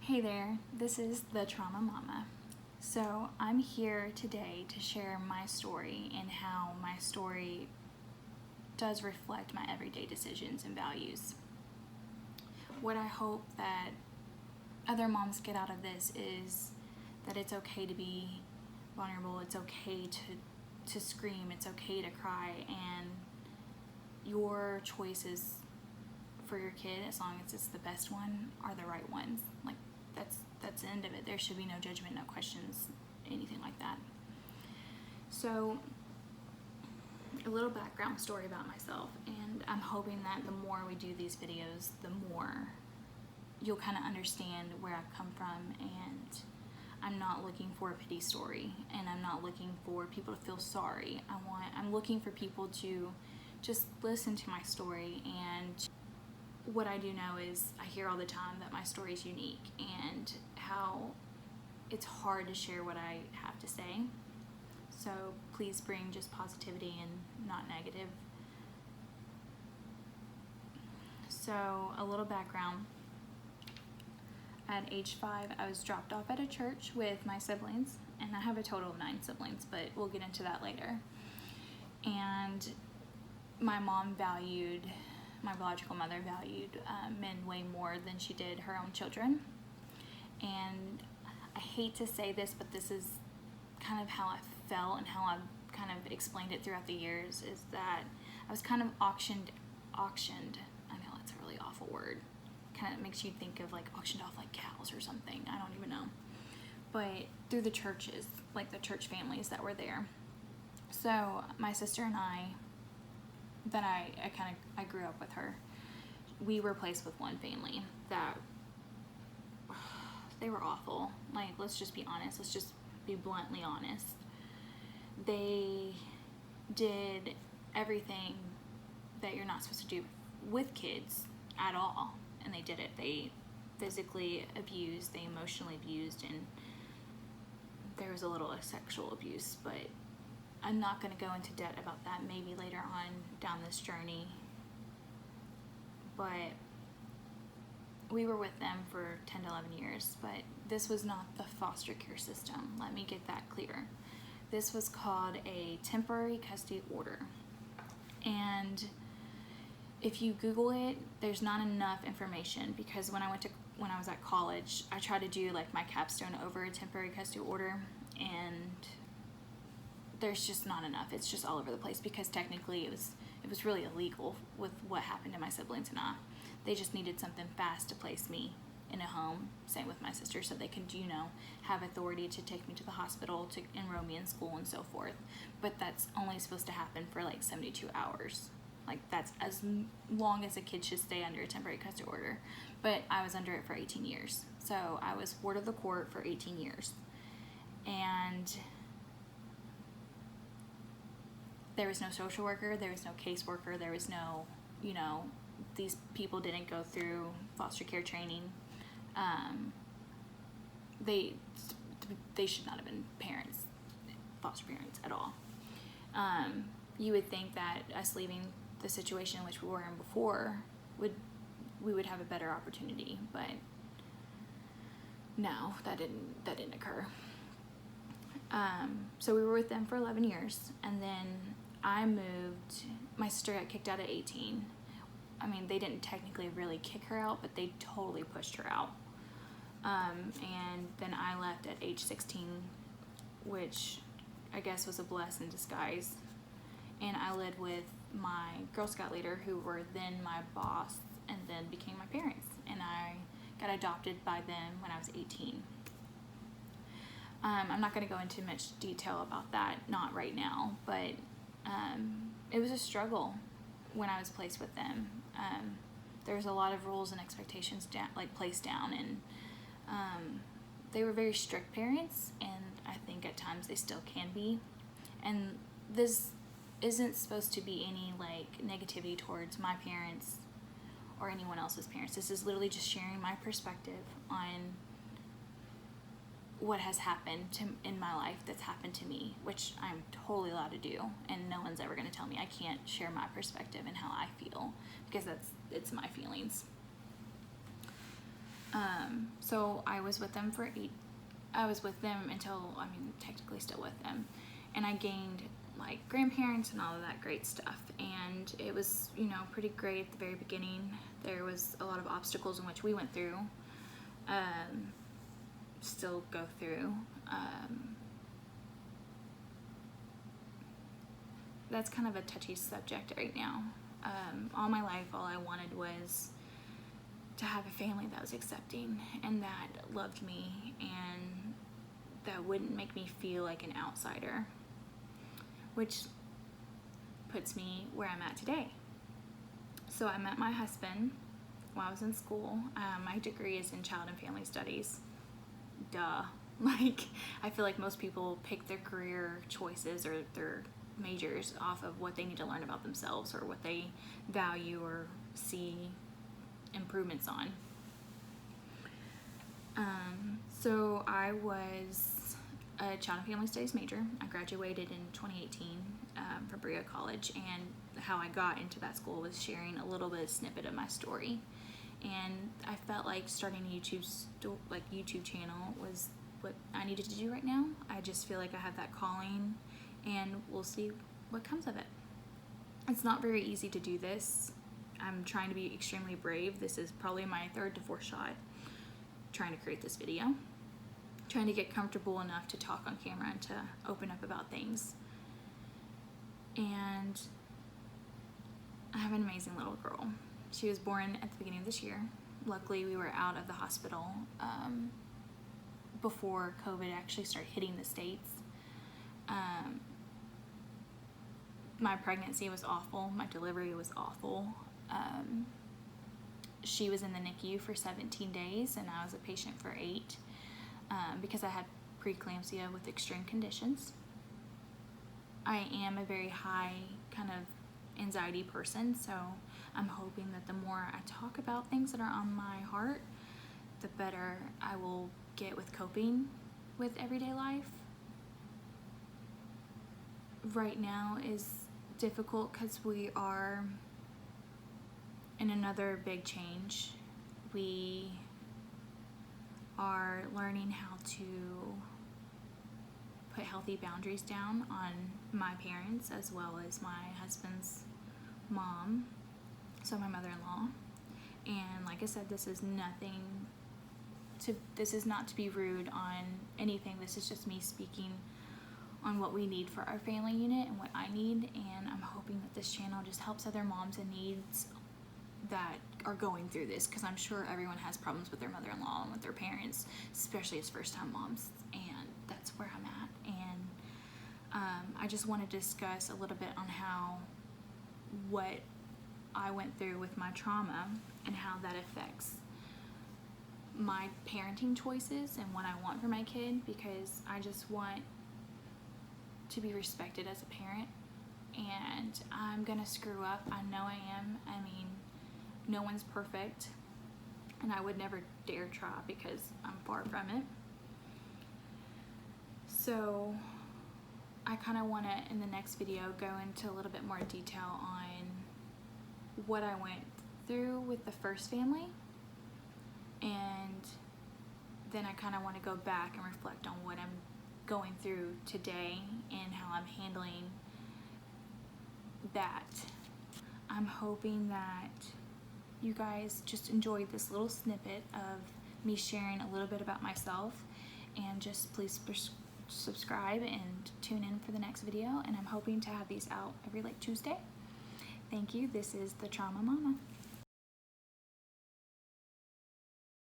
Hey there, this is the Trauma Mama. So I'm here today to share my story and how my story does reflect my everyday decisions and values. What I hope that other moms get out of this is that it's okay to be vulnerable, it's okay to scream, it's okay to cry, and your choices for your kid, as long as it's the best one, are the right ones. Like that's the end of it. There should be no judgment, no questions, anything like that. So a little background story about myself, and I'm hoping that the more we do these videos, the more you'll kind of understand where I've come from. And I'm not looking for a pity story, and I'm not looking for people to feel sorry. I'm looking for people to just listen to my story. And what I do know is I hear all the time that my story is unique and how it's hard to share what I have to say. So please bring just positivity and not negative. So a little background. At age 5, I was dropped off at a church with my siblings, and I have a total of 9 siblings, but we'll get into that later. And my biological mother valued men way more than she did her own children. And I hate to say this, but this is kind of how I felt and how I've kind of explained it throughout the years, is that I was kind of auctioned. I know that's a really awful word. Kind of makes you think of like auctioned off like cows or something. I don't even know. But through the churches, like the church families that were there. So my sister and I grew up with her. We were placed with one family that they were awful. Like, let's just be honest. Let's just be bluntly honest. They did everything that you're not supposed to do with kids at all. And they did it. They physically abused, they emotionally abused, and there was a little sexual abuse, but I'm not going to go into depth about that, maybe later on down this journey. But we were with them for 10 to 11 years, but this was not the foster care system. Let me get that clear. This was called a temporary custody order. And if you Google it, there's not enough information, because when I was at college, I tried to do like my capstone over a temporary custody order, and there's just not enough. It's just all over the place, because technically it was really illegal with what happened to my siblings and I. They just needed something fast to place me in a home, same with my sister, so they could, have authority to take me to the hospital, to enroll me in school and so forth. But that's only supposed to happen for like 72 hours. Like, that's as long as a kid should stay under a temporary custody order. But I was under it for 18 years. So I was ward of the court for 18 years. And there was no social worker, there was no caseworker, there was no, these people didn't go through foster care training. They should not have been parents, foster parents at all. You would think that us leaving the situation in which we were in before, we would have a better opportunity, but no, that didn't occur. So we were with them for 11 years, and then I moved. My sister got kicked out at 18. I mean, they didn't technically really kick her out, but they totally pushed her out. And then I left at age 16, which I guess was a blessing in disguise. And I lived with my Girl Scout leader, who were then my boss and then became my parents. And I got adopted by them when I was 18. I'm not going to go into much detail about that, not right now, but it was a struggle when I was placed with them. There was a lot of rules and expectations placed down, and they were very strict parents, and I think at times they still can be. And this isn't supposed to be any negativity towards my parents or anyone else's parents. This is literally just sharing my perspective on what has happened in my life that's happened to me, which I'm totally allowed to do, and no one's ever going to tell me I can't share my perspective and how I feel, because it's my feelings. So I was with them until, technically still with them. And I gained like grandparents and all of that great stuff. And it was, pretty great at the very beginning. There was a lot of obstacles in which we went through, still go through. That's kind of a touchy subject right now. All my life, all I wanted was to have a family that was accepting and that loved me and that wouldn't make me feel like an outsider, which puts me where I'm at today. So I met my husband while I was in school. My degree is in child and family studies. Duh. I feel like most people pick their career choices or their majors off of what they need to learn about themselves or what they value or see improvements on. So I was a child and family studies major. I graduated in 2018 from Berea College, and how I got into that school was sharing a little bit of snippet of my story. And I felt like starting a YouTube channel was what I needed to do right now. I just feel like I have that calling, and we'll see what comes of it. It's not very easy to do this. I'm trying to be extremely brave. This is probably my third to fourth shot trying to create this video. Trying to get comfortable enough to talk on camera and to open up about things. And I have an amazing little girl. She was born at the beginning of this year. Luckily, we were out of the hospital before COVID actually started hitting the States. My pregnancy was awful. My delivery was awful. She was in the NICU for 17 days, and I was a patient for 8 because I had preeclampsia with extreme conditions. I am a very high kind of anxiety person, so I'm hoping that the more I talk about things that are on my heart, the better I will get with coping with everyday life. Right now is difficult because we are in another big change. We are learning how to put healthy boundaries down on my parents as well as my husband's mom, so my mother-in-law. And like I said, this is not to be rude on anything. This is just me speaking on what we need for our family unit and what I need, and I'm hoping that this channel just helps other moms in needs that are going through this, because I'm sure everyone has problems with their mother-in-law and with their parents, especially as first-time moms, and that's where I'm at. And I just want to discuss a little bit on what I went through with my trauma and how that affects my parenting choices and what I want for my kid, because I just want to be respected as a parent, and I'm gonna screw up. I know I am. No one's perfect, and I would never dare try because I'm far from it. So I kind of want to, in the next video, go into a little bit more detail on what I went through with the first family, and then I kind of want to go back and reflect on what I'm going through today and how I'm handling that. I'm hoping that you guys just enjoyed this little snippet of me sharing a little bit about myself, and just please subscribe and tune in for the next video, and I'm hoping to have these out every Tuesday. Thank you. This is the Trauma Mama.